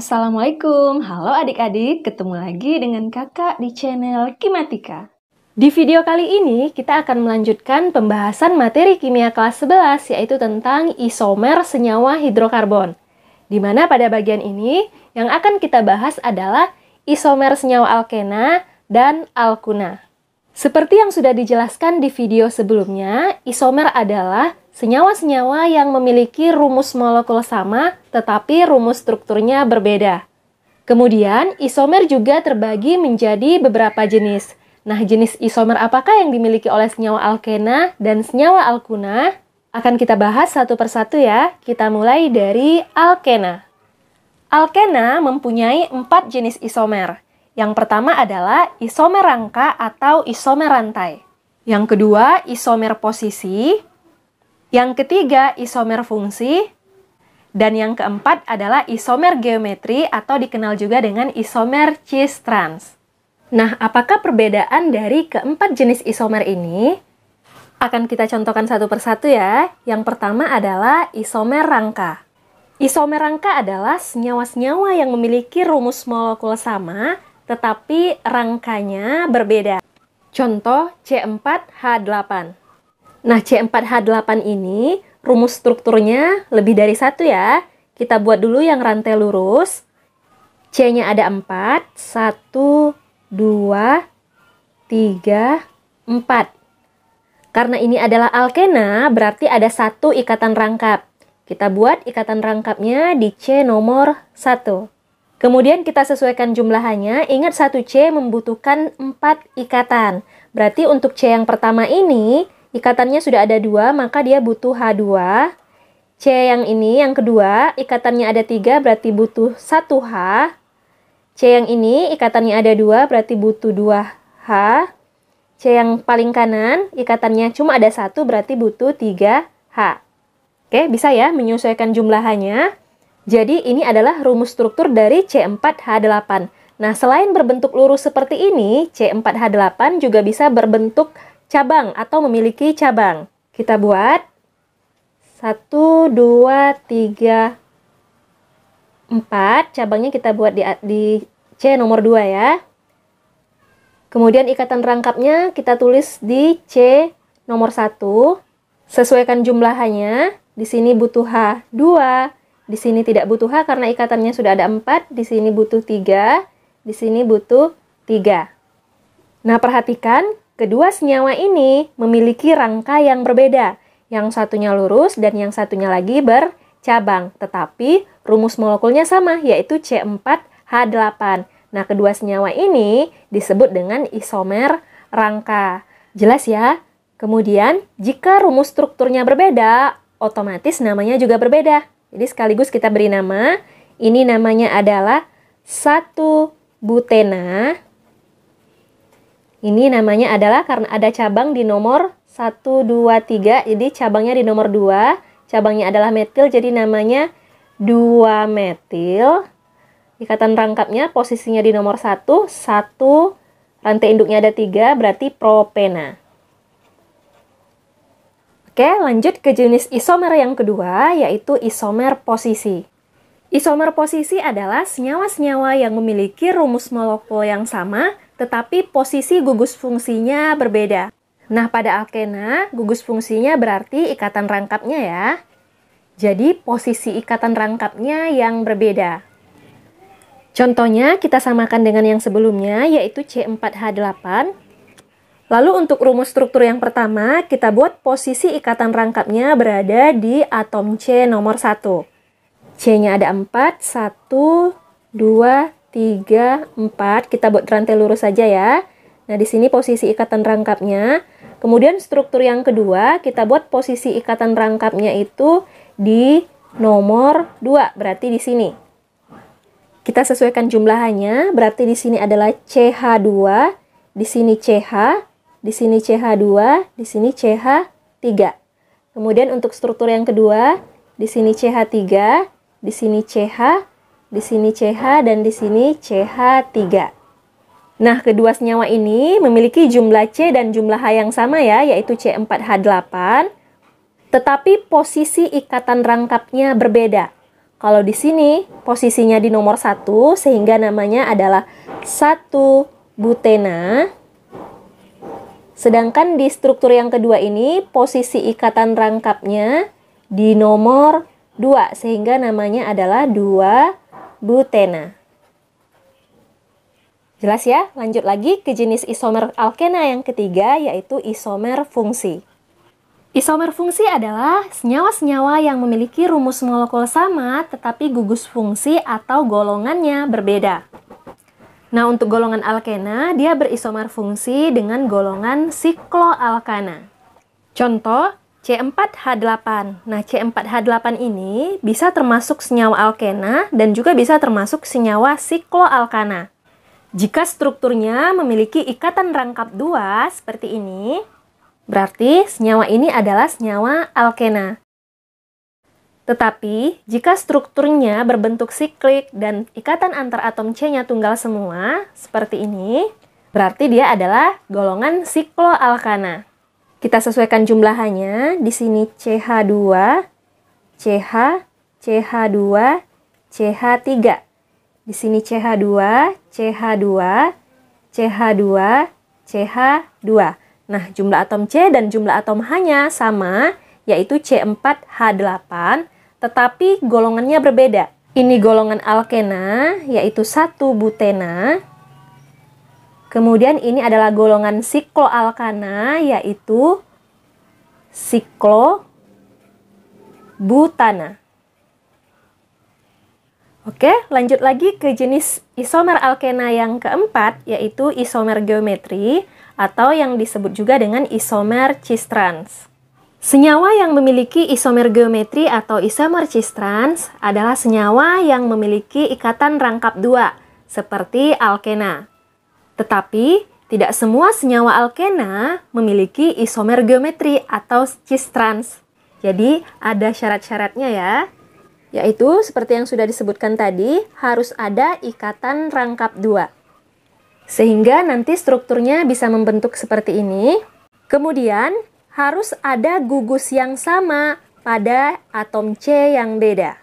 Assalamualaikum, halo adik-adik, ketemu lagi dengan kakak di channel Kimatika. Di video kali ini, kita akan melanjutkan pembahasan materi kimia kelas 11, yaitu tentang isomer senyawa hidrokarbon. Di mana pada bagian ini, yang akan kita bahas adalah isomer senyawa alkena dan alkuna. Seperti yang sudah dijelaskan di video sebelumnya, isomer adalah senyawa-senyawa yang memiliki rumus molekul sama, tetapi rumus strukturnya berbeda. Kemudian, isomer juga terbagi menjadi beberapa jenis. Nah, jenis isomer apakah yang dimiliki oleh senyawa alkena dan senyawa alkuna? Akan kita bahas satu persatu ya. Kita mulai dari alkena. Alkena mempunyai 4 jenis isomer. Yang pertama adalah isomer rangka atau isomer rantai. Yang kedua, isomer posisi. Yang ketiga, isomer fungsi. Dan yang keempat adalah isomer geometri atau dikenal juga dengan isomer cis-trans. Nah, apakah perbedaan dari keempat jenis isomer ini? Akan kita contohkan satu persatu ya. Yang pertama adalah isomer rangka. Isomer rangka adalah senyawa-senyawa yang memiliki rumus molekul sama, tetapi rangkanya berbeda. Contoh C4H8. Nah, C4H8 ini rumus strukturnya lebih dari satu ya. Kita buat dulu yang rantai lurus. C-nya ada 4, 1, 2, 3, 4. Karena ini adalah alkena, berarti ada satu ikatan rangkap. Kita buat ikatan rangkapnya di C nomor 1. Kemudian kita sesuaikan jumlahannya. Ingat 1C membutuhkan 4 ikatan. Berarti untuk C yang pertama ini, ikatannya sudah ada 2, maka dia butuh H2. C yang ini, yang kedua, ikatannya ada 3, berarti butuh 1H. C yang ini, ikatannya ada 2, berarti butuh 2H. C yang paling kanan, ikatannya cuma ada 1, berarti butuh 3H. Oke, bisa ya menyesuaikan jumlahannya. Jadi ini adalah rumus struktur dari C4H8. Nah, selain berbentuk lurus seperti ini, C4H8 juga bisa berbentuk cabang atau memiliki cabang. Kita buat 1, 2, 3, 4. Cabangnya kita buat di C nomor 2 ya. Kemudian ikatan rangkapnya kita tulis di C nomor 1. Sesuaikan jumlahannya. Di sini butuh H2. Di sini tidak butuh H karena ikatannya sudah ada 4. Di sini butuh 3. Di sini butuh 3. Nah, perhatikan kedua senyawa ini memiliki rangka yang berbeda. Yang satunya lurus dan yang satunya lagi bercabang. Tetapi rumus molekulnya sama, yaitu C4H8. Nah, kedua senyawa ini disebut dengan isomer rangka. Jelas ya? Kemudian, jika rumus strukturnya berbeda, otomatis namanya juga berbeda. Jadi sekaligus kita beri nama. Ini namanya adalah 1 butena. Ini namanya adalah karena ada cabang di nomor 1, 2, 3. Jadi cabangnya di nomor 2. Cabangnya adalah metil, jadi namanya 2 metil. Ikatan rangkapnya posisinya di nomor 1. 1, rantai induknya ada 3, berarti propena. Oke, lanjut ke jenis isomer yang kedua, yaitu isomer posisi. Isomer posisi adalah senyawa-senyawa yang memiliki rumus molekul yang sama, tetapi posisi gugus fungsinya berbeda. Nah, pada alkena, gugus fungsinya berarti ikatan rangkapnya ya. Jadi, posisi ikatan rangkapnya yang berbeda. Contohnya, kita samakan dengan yang sebelumnya, yaitu C4H8. Lalu untuk rumus struktur yang pertama, kita buat posisi ikatan rangkapnya berada di atom C nomor 1. C-nya ada 4, 1, 2, 3, 4. Kita buat rantai lurus saja ya. Nah, di sini posisi ikatan rangkapnya. Kemudian struktur yang kedua, kita buat posisi ikatan rangkapnya itu di nomor 2, berarti di sini. Kita sesuaikan jumlahannya, berarti di sini adalah CH2, di sini CH, di sini CH2, di sini CH3. Kemudian untuk struktur yang kedua, di sini CH3, di sini CH, di sini CH, dan di sini CH3. Nah, kedua senyawa ini memiliki jumlah C dan jumlah H yang sama ya, yaitu C4H8. Tetapi posisi ikatan rangkapnya berbeda. kalau di sini posisinya di nomor 1 sehingga namanya adalah 1-butena. Sedangkan di struktur yang kedua ini posisi ikatan rangkapnya di nomor 2 sehingga namanya adalah 2-butena. Jelas ya? Lanjut lagi ke jenis isomer alkena yang ketiga, yaitu isomer fungsi. Isomer fungsi adalah senyawa-senyawa yang memiliki rumus molekul sama tetapi gugus fungsi atau golongannya berbeda. Nah, untuk golongan alkena, dia berisomer fungsi dengan golongan sikloalkana. Contoh, C4H8. Nah, C4H8 ini bisa termasuk senyawa alkena dan juga bisa termasuk senyawa sikloalkana. Jika strukturnya memiliki ikatan rangkap 2 seperti ini, berarti senyawa ini adalah senyawa alkena. Tetapi, jika strukturnya berbentuk siklik dan ikatan antar atom C-nya tunggal semua, seperti ini, berarti dia adalah golongan sikloalkana. Kita sesuaikan jumlahannya, di sini CH2, CH, CH2, CH3. Di sini CH2, CH2, CH2, CH2. Nah, jumlah atom C dan jumlah atom H-nya sama, yaitu C4H8, tetapi golongannya berbeda. Ini golongan alkena, yaitu 1-butena. Kemudian ini adalah golongan sikloalkana, yaitu siklobutana. Oke, lanjut lagi ke jenis isomer alkena yang keempat, yaitu isomer geometri, atau yang disebut juga dengan isomer cis-trans. Senyawa yang memiliki isomer geometri atau isomer cis-trans adalah senyawa yang memiliki ikatan rangkap 2, seperti alkena. Tetapi, tidak semua senyawa alkena memiliki isomer geometri atau cis-trans. Jadi, ada syarat-syaratnya ya. Yaitu, seperti yang sudah disebutkan tadi, harus ada ikatan rangkap 2. Sehingga nanti strukturnya bisa membentuk seperti ini. Kemudian, harus ada gugus yang sama pada atom C yang beda.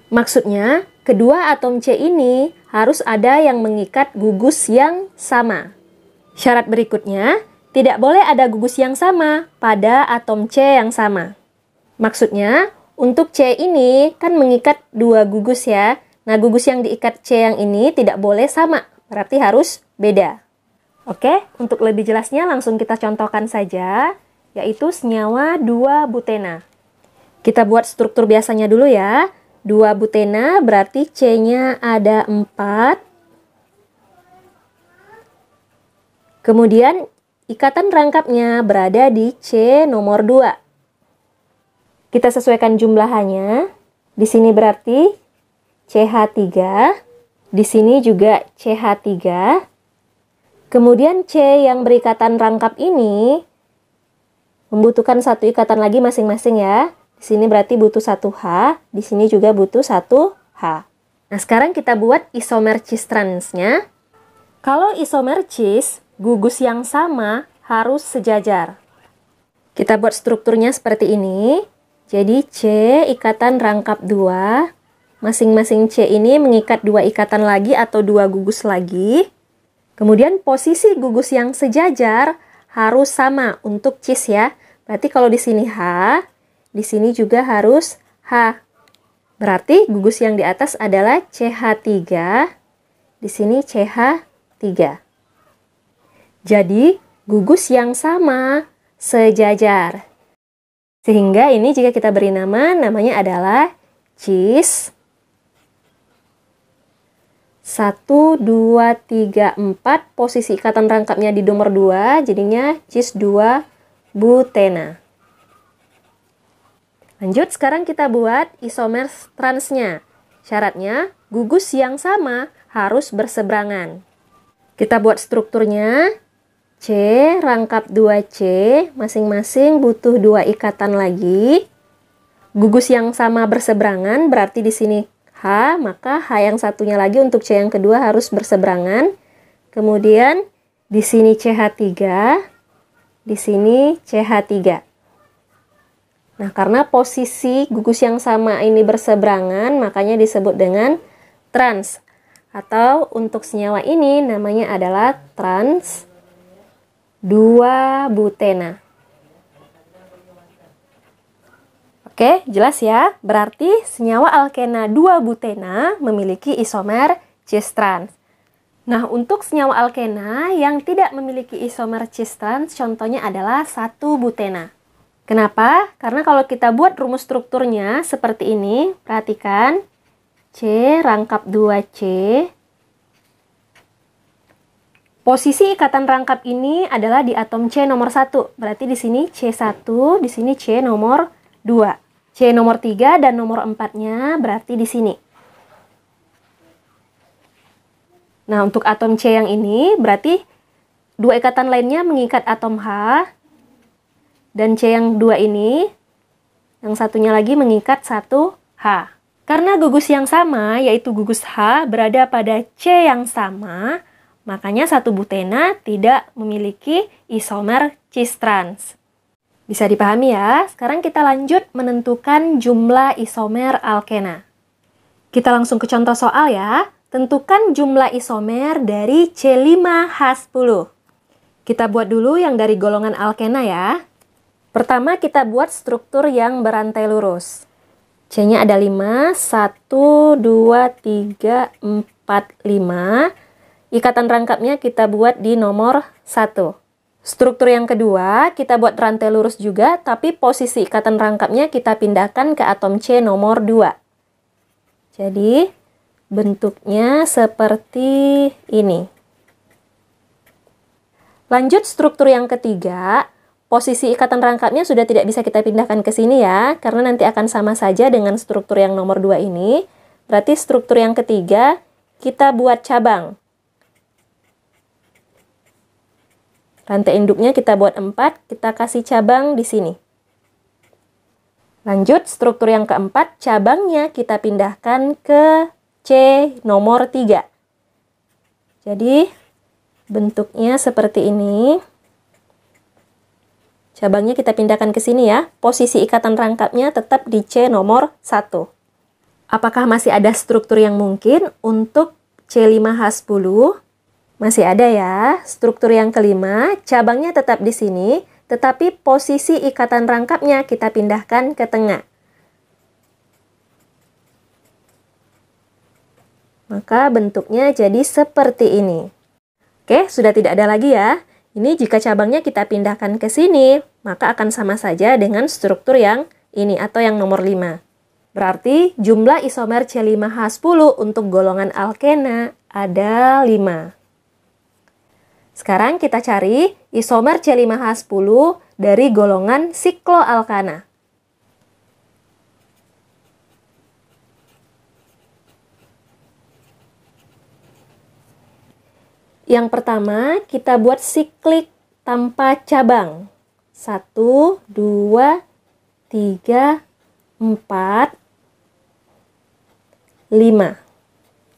Maksudnya, kedua atom C ini harus ada yang mengikat gugus yang sama. Syarat berikutnya, tidak boleh ada gugus yang sama pada atom C yang sama. Maksudnya, untuk C ini kan mengikat 2 gugus ya. Nah, gugus yang diikat C yang ini tidak boleh sama, berarti harus beda. Oke, untuk lebih jelasnya langsung kita contohkan saja, yaitu senyawa 2-butena. Kita buat struktur biasanya dulu ya. 2-butena berarti C-nya ada 4. Kemudian ikatan rangkapnya berada di C nomor 2. Kita sesuaikan jumlahannya. Di sini berarti CH3, di sini juga CH3. Kemudian C yang berikatan rangkap ini membutuhkan 1 ikatan lagi masing-masing ya. Di sini berarti butuh 1H, di sini juga butuh 1H. Nah, sekarang kita buat isomer cis-transnya. Kalau isomer cis, gugus yang sama harus sejajar. Kita buat strukturnya seperti ini. Jadi C ikatan rangkap 2, masing-masing C ini mengikat 2 ikatan lagi atau 2 gugus lagi. Kemudian posisi gugus yang sejajar harus sama untuk cis ya. Berarti kalau di sini H, di sini juga harus H. Berarti gugus yang di atas adalah CH3, di sini CH3. Jadi gugus yang sama sejajar. Sehingga ini jika kita beri nama, namanya adalah cis 1, 2, 3, 4. Posisi ikatan rangkapnya di nomor 2, jadinya cis 2-butena. Lanjut, sekarang kita buat isomer transnya. Syaratnya, gugus yang sama harus berseberangan. Kita buat strukturnya. C, rangkap 2C, masing-masing butuh 2 ikatan lagi. Gugus yang sama berseberangan, berarti di sini H, maka H yang satunya lagi untuk C yang kedua harus berseberangan. Kemudian di sini CH3, di sini CH3. Nah, karena posisi gugus yang sama ini berseberangan, makanya disebut dengan trans. Atau untuk senyawa ini namanya adalah trans 2-butena. Oke, jelas ya? Berarti senyawa alkena 2-butena memiliki isomer cis trans. Nah, untuk senyawa alkena yang tidak memiliki isomer cis trans, contohnya adalah 1-butena. Kenapa? Karena kalau kita buat rumus strukturnya seperti ini, perhatikan. C rangkap 2C. Posisi ikatan rangkap ini adalah di atom C nomor 1. Berarti di sini C1, di sini C nomor 2. C nomor 3 dan nomor 4-nya berarti di sini. Nah, untuk atom C yang ini berarti dua ikatan lainnya mengikat atom H. Dan C yang 2 ini, yang satunya lagi mengikat 1H. Karena gugus yang sama, yaitu gugus H, berada pada C yang sama, makanya 1-butena tidak memiliki isomer cis trans. Bisa dipahami ya? Sekarang kita lanjut menentukan jumlah isomer alkena. Kita langsung ke contoh soal ya. Tentukan jumlah isomer dari C5H10. Kita buat dulu yang dari golongan alkena ya. Pertama kita buat struktur yang berantai lurus. C-nya ada 5, 1, 2, 3, 4, 5. Ikatan rangkapnya kita buat di nomor 1. Struktur yang kedua kita buat rantai lurus juga, tapi posisi ikatan rangkapnya kita pindahkan ke atom C nomor 2. Jadi bentuknya seperti ini. Lanjut struktur yang ketiga. Posisi ikatan rangkapnya sudah tidak bisa kita pindahkan ke sini ya, karena nanti akan sama saja dengan struktur yang nomor 2 ini. Berarti struktur yang ketiga, kita buat cabang. Rantai induknya kita buat 4, kita kasih cabang di sini. Lanjut, struktur yang keempat, cabangnya kita pindahkan ke C nomor 3. Jadi, bentuknya seperti ini. Cabangnya kita pindahkan ke sini ya. Posisi ikatan rangkapnya tetap di C nomor 1. Apakah masih ada struktur yang mungkin untuk C5H10? Masih ada ya. Struktur yang kelima, cabangnya tetap di sini, tetapi posisi ikatan rangkapnya kita pindahkan ke tengah. Maka bentuknya jadi seperti ini. Oke, sudah tidak ada lagi ya. Ini jika cabangnya kita pindahkan ke sini, maka akan sama saja dengan struktur yang ini atau yang nomor 5. Berarti jumlah isomer C5H10 untuk golongan alkena ada 5. Sekarang kita cari isomer C5H10 dari golongan sikloalkana. Yang pertama, kita buat siklik tanpa cabang. 1, 2, 3, 4, 5.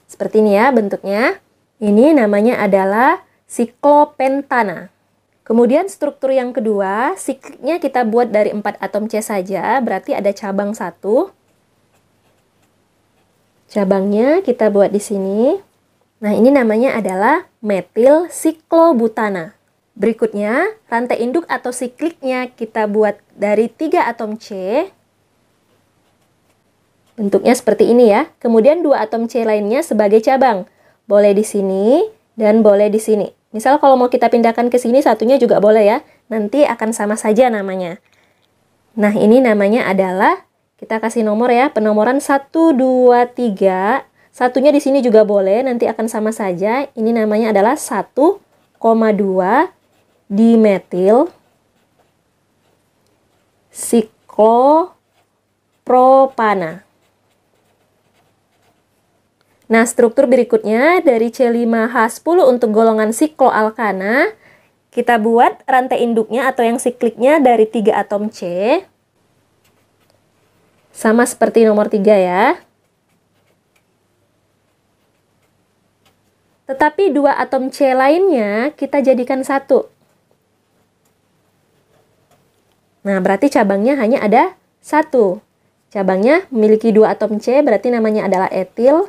Seperti ini ya bentuknya. Ini namanya adalah siklopentana. Kemudian struktur yang kedua, sikliknya kita buat dari 4 atom C saja, berarti ada cabang 1. Cabangnya kita buat di sini. Nah, ini namanya adalah metil siklobutana. Berikutnya, rantai induk atau sikliknya kita buat dari 3 atom C. Bentuknya seperti ini ya. Kemudian 2 atom C lainnya sebagai cabang. Boleh di sini dan boleh di sini. Misal kalau mau kita pindahkan ke sini, satunya juga boleh ya. Nanti akan sama saja namanya. Nah, ini namanya adalah, kita kasih nomor ya, penomoran 1, 2, 3. Satunya di sini juga boleh, nanti akan sama saja. Ini namanya adalah 1,2 dimetil siklopropana. Nah, struktur berikutnya dari C5H10 untuk golongan sikloalkana, kita buat rantai induknya atau yang sikliknya dari 3 atom C. Sama seperti nomor 3 ya. Tetapi 2 atom C lainnya kita jadikan 1. Nah, berarti cabangnya hanya ada 1. Cabangnya memiliki 2 atom C, berarti namanya adalah etil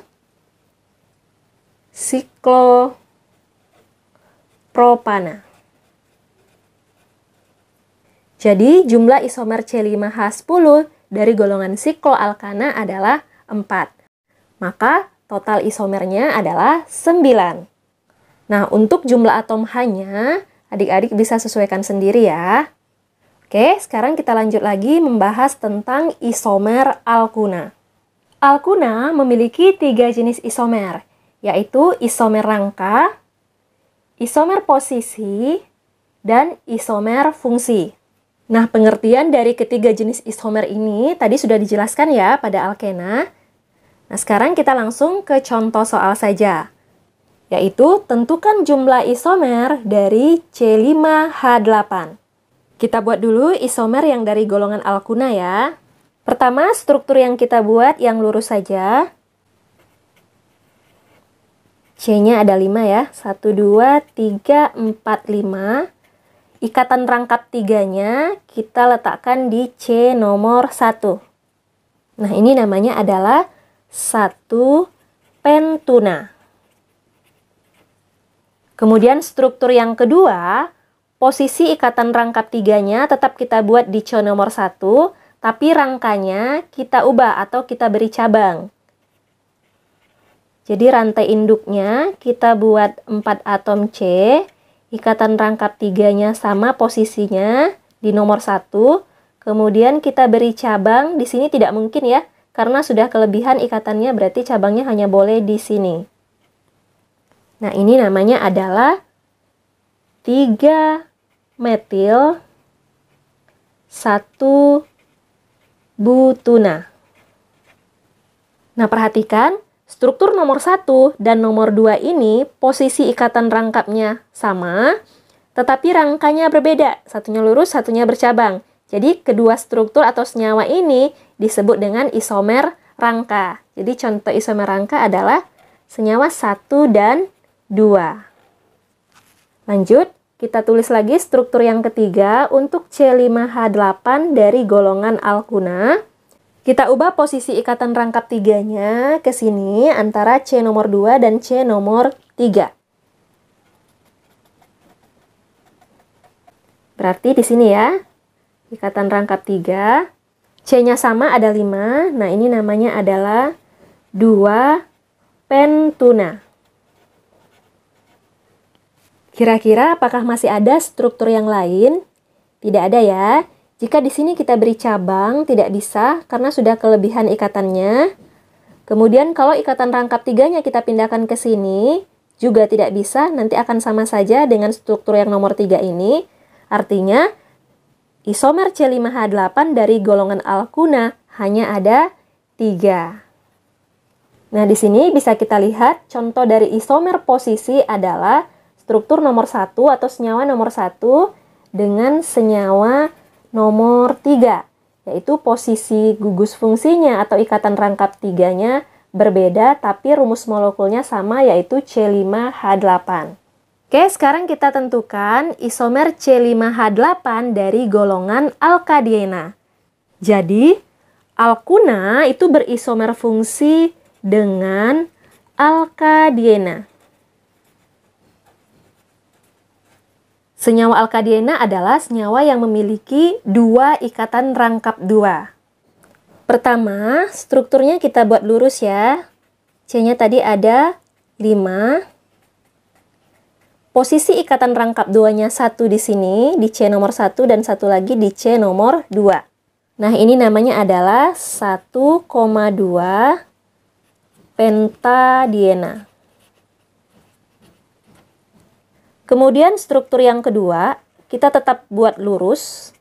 siklopropana. Jadi, jumlah isomer C5H10 dari golongan sikloalkana adalah 4. Maka, total isomernya adalah 9. Nah, untuk jumlah atom H-nya, adik-adik bisa sesuaikan sendiri ya. Oke, sekarang kita lanjut lagi membahas tentang isomer alkuna. Alkuna memiliki 3 jenis isomer, yaitu isomer rangka, isomer posisi, dan isomer fungsi. Nah, pengertian dari ketiga jenis isomer ini tadi sudah dijelaskan ya pada alkena. Nah, sekarang kita langsung ke contoh soal saja, yaitu tentukan jumlah isomer dari C5H8. Kita buat dulu isomer yang dari golongan alkuna ya. Pertama, struktur yang kita buat yang lurus saja. C-nya ada 5 ya. 1, 2, 3, 4, 5. Ikatan rangkap 3-nya kita letakkan di C nomor 1. Nah, ini namanya adalah 1 pentuna. Kemudian struktur yang kedua, posisi ikatan rangkap 3-nya tetap kita buat di C nomor 1, tapi rangkanya kita ubah atau kita beri cabang. Jadi rantai induknya kita buat 4 atom C, ikatan rangkap 3-nya sama posisinya di nomor 1, kemudian kita beri cabang. Di sini tidak mungkin ya, karena sudah kelebihan ikatannya, berarti cabangnya hanya boleh di sini. Nah, ini namanya adalah 3 metil 1 butuna. Nah, perhatikan struktur nomor 1 dan nomor 2 ini posisi ikatan rangkapnya sama, tetapi rangkanya berbeda. Satunya lurus, satunya bercabang. Jadi kedua struktur atau senyawa ini disebut dengan isomer rangka. Jadi contoh isomer rangka adalah senyawa 1 dan 2. Lanjut, kita tulis lagi struktur yang ketiga untuk C5H8 dari golongan alkuna. Kita ubah posisi ikatan rangkap 3-nya ke sini antara C nomor 2 dan C nomor 3. Berarti di sini ya, ikatan rangkap 3, C-nya sama ada 5. Nah, ini namanya adalah 2 pentuna. Kira-kira apakah masih ada struktur yang lain? Tidak ada ya. Jika di sini kita beri cabang, tidak bisa karena sudah kelebihan ikatannya. Kemudian kalau ikatan rangkap 3-nya kita pindahkan ke sini, juga tidak bisa, nanti akan sama saja dengan struktur yang nomor 3 ini. Artinya, isomer C5H8 dari golongan alkuna hanya ada 3. Nah, di sini bisa kita lihat contoh dari isomer posisi adalah struktur nomor 1 atau senyawa nomor 1 dengan senyawa nomor 3, yaitu posisi gugus fungsinya atau ikatan rangkap 3-nya berbeda, tapi rumus molekulnya sama, yaitu C5H8. Oke, sekarang kita tentukan isomer C5H8 dari golongan alkadiena. Jadi, alkuna itu berisomer fungsi dengan alkadiena. Senyawa alkadiena adalah senyawa yang memiliki 2 ikatan rangkap 2. Pertama, strukturnya kita buat lurus ya. C-nya tadi ada 5. Posisi ikatan rangkap 2-nya 1 di sini, di C nomor 1 dan satu lagi di C nomor 2. Nah, ini namanya adalah 1,2 pentadiena. Kemudian struktur yang kedua, kita tetap buat lurus.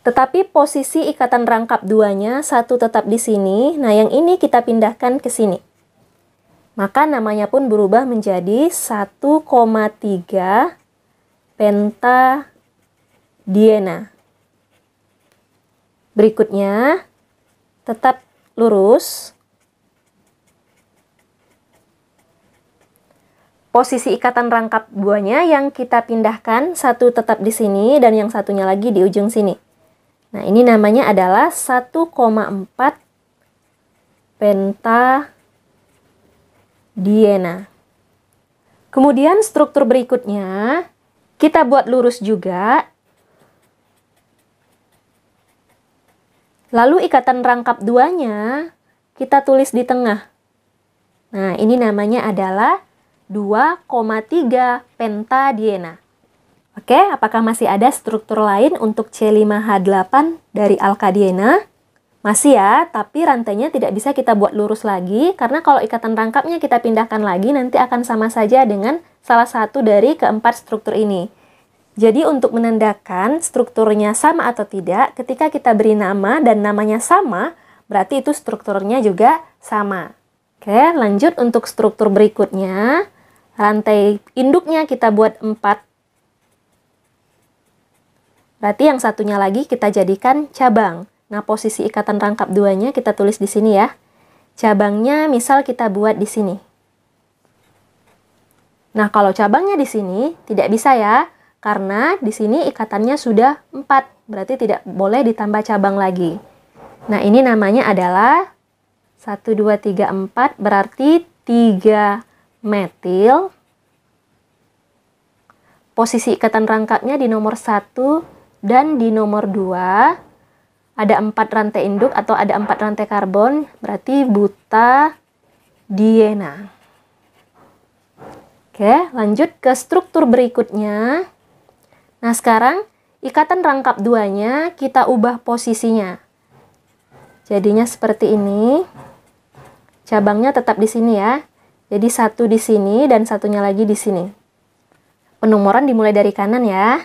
Tetapi posisi ikatan rangkap 2-nya 1 tetap di sini. Nah, yang ini kita pindahkan ke sini. Maka namanya pun berubah menjadi 1,3 pentadiena. Berikutnya, tetap lurus. posisi ikatan rangkap duanya yang kita pindahkan, satu tetap di sini dan yang satunya lagi di ujung sini. Nah, ini namanya adalah 1,4 pentadiena. Kemudian struktur berikutnya, kita buat lurus juga. Lalu ikatan rangkap duanya, kita tulis di tengah. Nah, ini namanya adalah 2,3 pentadiena. Oke, apakah masih ada struktur lain untuk C5H8 dari alkadiena? Masih ya, tapi rantainya tidak bisa kita buat lurus lagi, karena kalau ikatan rangkapnya kita pindahkan lagi, nanti akan sama saja dengan salah satu dari keempat struktur ini. Jadi untuk menandakan strukturnya sama atau tidak, ketika kita beri nama dan namanya sama, berarti itu strukturnya juga sama. Oke, lanjut untuk struktur berikutnya. Rantai induknya kita buat 4. Berarti yang satunya lagi kita jadikan cabang. Nah, posisi ikatan rangkap duanya kita tulis di sini ya. Cabangnya misal kita buat di sini. Nah, kalau cabangnya di sini tidak bisa ya, karena di sini ikatannya sudah 4. Berarti tidak boleh ditambah cabang lagi. Nah, ini namanya adalah 1, 2, 3, 4 berarti 3 metil. Posisi ikatan rangkapnya di nomor 1 dan di nomor 2. Ada 4 rantai induk atau ada 4 rantai karbon, berarti butadiena. Oke, lanjut ke struktur berikutnya. Nah, sekarang ikatan rangkap duanya kita ubah posisinya. Jadinya seperti ini. Cabangnya tetap di sini ya. Jadi satu di sini dan satunya lagi di sini. Penomoran dimulai dari kanan ya.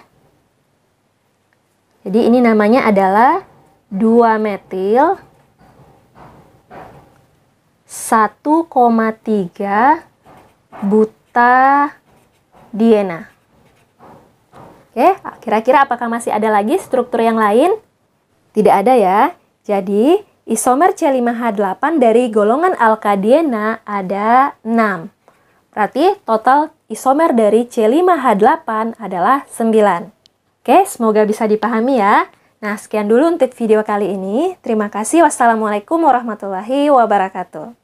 Jadi ini namanya adalah 2 metil 1,3 butadiena. Oke, kira-kira apakah masih ada lagi struktur yang lain? Tidak ada ya. Jadi isomer C5H8 dari golongan alkadiena ada 6. Berarti total isomer dari C5H8 adalah 9. Oke, semoga bisa dipahami ya. Nah, sekian dulu untuk video kali ini. Terima kasih. Wassalamualaikum warahmatullahi wabarakatuh.